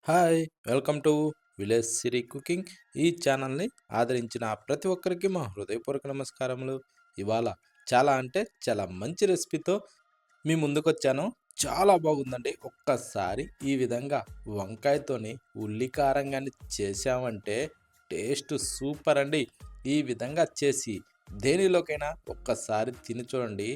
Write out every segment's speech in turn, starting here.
Hi! Welcome to village Siri cooking. ఈ ఛానల్‌ని ఆదరించిన ప్రతి ఒక్కరికి మా హృదయపూర్వక నమస్కారములు. ఇవాళ చాలా అంటే చాలా మంచి రెసిపీతో మీ ముందుకొచ్చాను. చాలా బాగుందండి. ఒక్కసారి ఈ విధంగా వంకాయతోని ఉల్లి కారం గాని చేశామంటే టేస్ట్ సూపర్ అండి. ఈ విధంగా చేసి దేనిలోకైనా ఒక్కసారి తిని చూడండి.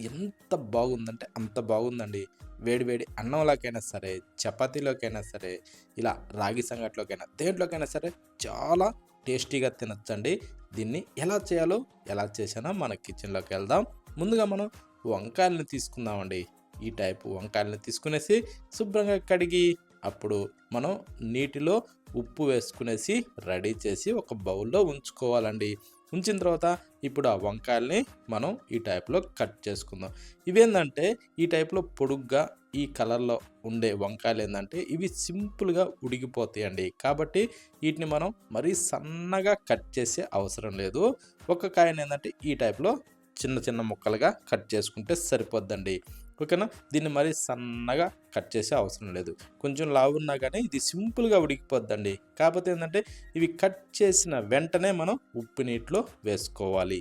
ఎంత బాగుందంటే అంత బాగుందండి. వేడి వేడి అన్నంలోకైనా సరే, చపాతీలోకైనా సరే, ఇలా రాగి సంగట్లోకైనా దేంట్లోకైనా సరే చాలా టేస్టీగా తినొచ్చండి. దీన్ని ఎలా చేయాలో, ఎలా చేశానో మన కిచెన్‌లోకి వెళ్దాం. ముందుగా మనం వంకాయలను తీసుకుందామండి. ఈ టైపు వంకాయలను తీసుకునేసి శుభ్రంగా కడిగి, అప్పుడు మనం నీటిలో ఉప్పు వేసుకునేసి రెడీ చేసి ఒక బౌల్‌లో ఉంచుకోవాలండి. ఉంచిన తర్వాత ఇప్పుడు ఆ వంకాయల్ని మనం ఈ టైప్‌లో కట్ చేసుకుందాం. ఇవేందంటే ఈ టైప్‌లో పొడుగ్గా ఈ కలర్‌లో ఉండే వంకాయలేందంటే ఇవి సింపుల్‌గా ఉడికిపోతాయండి. కాబట్టి వీటిని మనం మరీ సన్నగా కట్ చేసే అవసరం లేదు. ఒక కాయనేందంటే ఈ టైప్‌లో చిన్న చిన్న ముక్కలుగా కట్ చేసుకుంటే సరిపోద్దండి. ఓకేనా? దీన్ని మరీ సన్నగా కట్ చేసే అవసరం లేదు. కొంచెం లావున్నా గానీ ఇది సింపుల్‌గా ఉడికిపోద్దండి. కాపోతే ఏందంటే ఇవి కట్ చేసిన వెంటనే మనం ఉప్పు నీటిలో వేసుకోవాలి.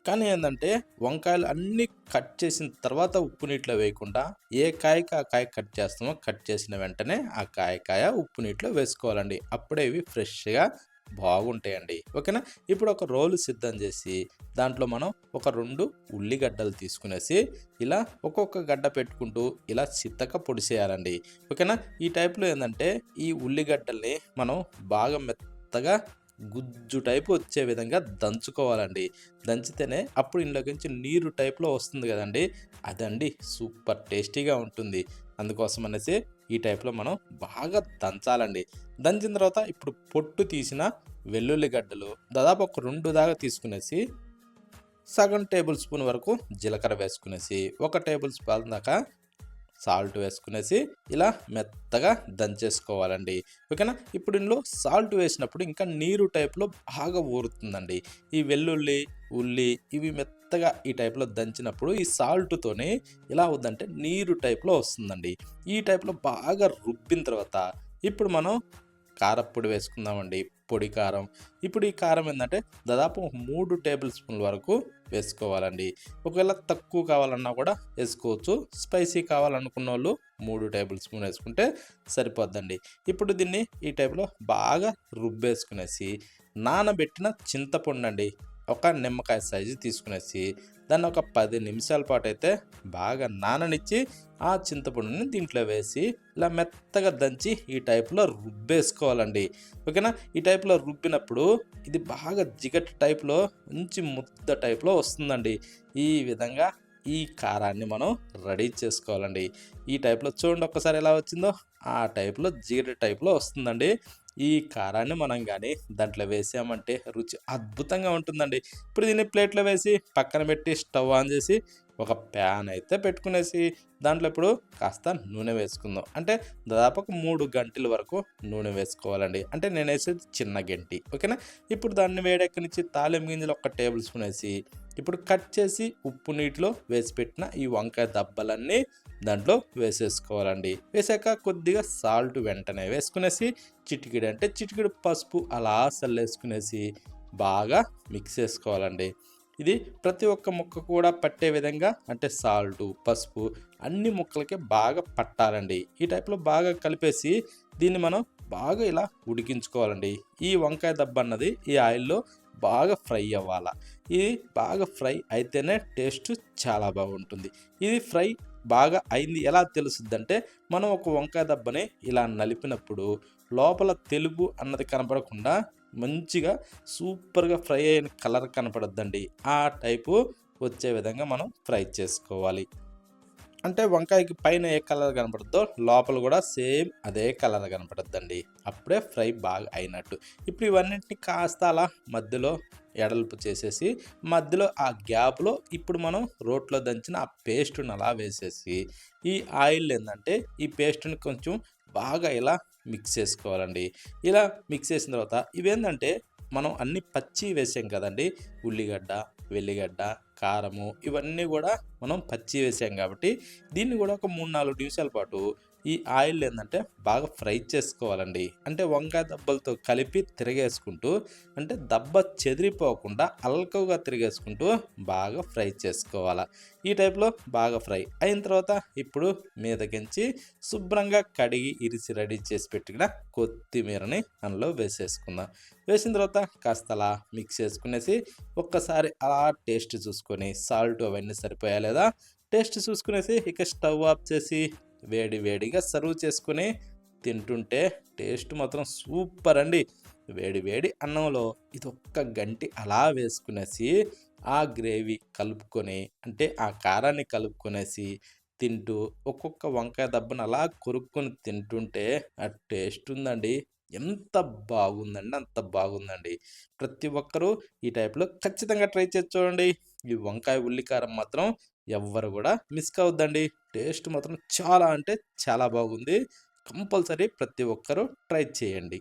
కానీ ఏందంటే వంకాయలు అన్నీ కట్ చేసిన తర్వాత ఉప్పు నీటిలో వేయకుండా ఏ కాయకి ఆ కాయ కట్ చేస్తామో కట్ చేసిన వెంటనే ఆ కాయ ఉప్పు నీటిలో వేసుకోవాలండి. అప్పుడే ఇవి ఫ్రెష్‌గా బాగుంటాయండి. ఓకేనా? ఇప్పుడు ఒక రోలు సిద్ధం చేసి దాంట్లో మనం ఒక 2 ఉల్లిగడ్డలు తీసుకునేసి ఇలా ఒక్కొక్క గడ్డ పెట్టుకుంటూ ఇలా చితక పొడిసేయాలండి. ఓకేనా? ఈ టైప్‌లో ఏందంటే ఈ ఉల్లిగడ్డల్ని మనం బాగా మెత్తగా గుజ్జు టైపు వచ్చే విధంగా దంచుకోవాలండి. దంచితేనే అప్పుడు ఇందులోకించి నీరు టైప్‌లో వస్తుంది గదండీ! అదండి సూపర్ టేస్టీగా ఉంటుంది. అందుకోసం అనేసి ఈ టైప్‌లో మనం బాగా దంచాలండి. దంచిన తర్వాత ఇప్పుడు పొట్టు తీసిన వెల్లుల్లి గడ్డలు దాదాపు ఒక 2 దాకా తీసుకునేసి సగం టేబుల్ స్పూన్ వరకు జీలకర్ర వేసుకునేసి, ఒక టేబుల్ స్పూన్ దాకా సాల్ట్ వేసుకునేసి ఇలా మెత్తగా దంచేసుకోవాలండి. ఓకేనా? ఇప్పుడు ఇందులో సాల్ట్ వేసినప్పుడు ఇంకా నీరు టైప్‌లో బాగా ఊరుతుందండి. ఈ వెల్లుల్లి, ఉల్లి ఇవి మెత్తగా ఈ టైప్‌లో దంచినప్పుడు ఈ సాల్ట్‌తోని ఎలా అవుద్దంటే నీరు టైప్‌లో వస్తుందండి. ఈ టైప్‌లో బాగా రుబ్బిన తర్వాత ఇప్పుడు మనం కారప్పొడి వేసుకుందామండి. పొడి కారం. ఇప్పుడు ఈ కారం ఏందంటే దాదాపు 3 టేబుల్ స్పూన్ల వరకు వేసుకోవాలండి. ఒకవేళ తక్కువ కావాలన్నా కూడా వేసుకోవచ్చు. స్పైసీ కావాలనుకున్నోళ్ళు 3 టేబుల్ స్పూన్ వేసుకుంటే సరిపోద్దండి. ఇప్పుడు దీన్ని ఈ టైప్‌లో బాగా రుబ్బేసుకునేసి నానబెట్టిన చింతపండండి. ఒక నిమ్మకాయ సైజు తీసుకునేసి దాన్ని ఒక 10 నిమిషాల పాటైతే బాగా నాననిచ్చి ఆ చింతపండుని దీంట్లో వేసి ఇలా మెత్తగా దంచి ఈ టైప్‌లో రుబ్బేసుకోవాలండి. ఓకేనా? ఈ టైప్‌లో రుబ్బినప్పుడు ఇది బాగా జిగట టైప్‌లో మంచి ముద్ద టైప్‌లో వస్తుందండి. ఈ విధంగా ఈ కారాన్ని మనం రెడీ చేసుకోవాలండి. ఈ టైప్‌లో చూడండి ఒక్కసారి ఎలా వచ్చిందో, ఆ టైప్‌లో జిగట టైప్‌లో వస్తుందండి. ఈ కారాన్ని మనం గాని దాంట్లో వేసామంటే రుచి అద్భుతంగా ఉంటుందండి. ఇప్పుడు దీన్ని ప్లేట్‌లో వేసి పక్కన పెట్టి స్టవ్ ఆన్ చేసి ఒక ప్యాన్ అయితే పెట్టుకునేసి దాంట్లో ఇప్పుడు కాస్త నూనె వేసుకుందాం. అంటే దాదాపు ఒక 3 గంటల వరకు నూనె వేసుకోవాలండి. అంటే నేనేసేది చిన్న గెంటి. ఓకేనా? ఇప్పుడు దాన్ని వేడెక్కనిచ్చి తాలింపు గింజలు ఒక టేబుల్ స్పూన్ ఏసి, ఇప్పుడు కట్ చేసి ఉప్పు నీటిలో వేసి పెట్టిన ఈ వంకాయ దబ్బలన్నీ దాంట్లో వేసేసుకోవాలండి. వేసాక కొద్దిగా సాల్ట్ వెంటనే వేసుకునేసి చిటికెడు అంటే చిటికెడు పసుపు అలా సల్లేసుకునేసి బాగా మిక్స్ చేసుకోవాలండి. ఇది ప్రతి ఒక్క ముక్క కూడా పట్టే విధంగా అంటే సాల్టు, పసుపు అన్ని ముక్కలకి బాగా పట్టాలండి. ఈ టైప్‌లో బాగా కలిపేసి దీన్ని మనం బాగా ఇలా ఉడికించుకోవాలండి. ఈ వంకాయ దబ్బన్నది ఈ ఆయిల్‌లో బాగా ఫ్రై అవ్వాల. ఇది బాగా ఫ్రై అయితేనే టేస్ట్ చాలా బాగుంటుంది. ఇది ఫ్రై బాగా అయింది ఎలా తెలుసుద్దంటే, మనం ఒక వంకాయ దబ్బని ఇలా నలిపినప్పుడు లోపల తెలుగు అన్నది కనపడకుండా మంచిగా సూపర్‌గా ఫ్రై అయిన కలర్ కనపడద్దండి. ఆ టైపు వచ్చే విధంగా మనం ఫ్రై చేసుకోవాలి. అంటే వంకాయకి పైన ఏ కలర్ కనపడుద్దో లోపల కూడా సేమ్ అదే కలర్ కనపడద్దండి. అప్పుడే ఫ్రై బాగా అయినట్టు. ఇప్పుడు ఇవన్నిటిని కాస్త అలా మధ్యలో ఎడల్పు చేసేసి, మధ్యలో ఆ గ్యాప్‌లో ఇప్పుడు మనం రోట్లో దంచిన ఆ పేస్టుని అలా వేసేసి, ఈ ఆయిల్ ఏందంటే ఈ పేస్ట్‌ని కొంచెం బాగా ఇలా మిక్స్ చేసుకోవాలండి. ఇలా మిక్స్ చేసిన తర్వాత ఇవేందంటే మనం అన్నీ పచ్చియి వేసాం కదండీ! ఉల్లిగడ్డ, వెల్లిగడ్డ, కారము ఇవన్నీ గూడా మనం పచ్చియి వేసాం గాబట్టి, దీన్ని గూడా ఒక 3, 4 నిమిషాల పాటు ఈ ఆయిల్ ఏందంటే బాగా ఫ్రై చేసుకోవాలండి. అంటే వంకాయ దబ్బలతో కలిపి తిరగేసుకుంటూ అంటే దబ్బ చెదిరిపోకుండా అల్కగా తిరిగేసుకుంటూ బాగా ఫ్రై చేసుకోవాల. ఈ టైప్‌లో బాగా ఫ్రై అయిన తర్వాత ఇప్పుడు మీదకించి శుభ్రంగా కడిగి ఇరిసి రెడీ చేసి పెట్టుకున్న కొత్తిమీరని అందులో వేసేసుకుందాం. వేసిన తర్వాత కాస్త అలా మిక్స్ చేసుకునేసి ఒక్కసారి అలా టేస్ట్ చూసుకొని సాల్ట్ అవన్నీ సరిపోయా లేదా టేస్ట్ చూసుకునేసి ఇక స్టవ్ ఆఫ్ చేసి వేడి వేడిగా సర్వ్ చేసుకొని తింటుంటే టేస్ట్ మాత్రం సూపర్ అండి. వేడి వేడి అన్నంలో ఇదొక్క గంటి అలా వేసుకునేసి ఆ గ్రేవీ కలుపుకొని అంటే ఆ కారాన్ని కలుపుకొనేసి తింటూ ఒక్కొక్క వంకాయ దబ్బను అలా కొరుక్కొని తింటుంటే ఆ టేస్ట్ ఉందండి. ఎంత బాగుందంటే అంత బాగుందండి. ప్రతి ఒక్కరూ ఈ టైప్‌లో ఖచ్చితంగా ట్రై చేసి చూడండి. ఈ వంకాయ ఉల్లి కారం మాత్రం ఎవ్వరు గూడా మిస్ కావద్దండి. టేస్ట్ మాత్రం చాలా అంటే చాలా బాగుంది. కంపల్సరీ ప్రతి ఒక్కరూ ట్రై చేయండి.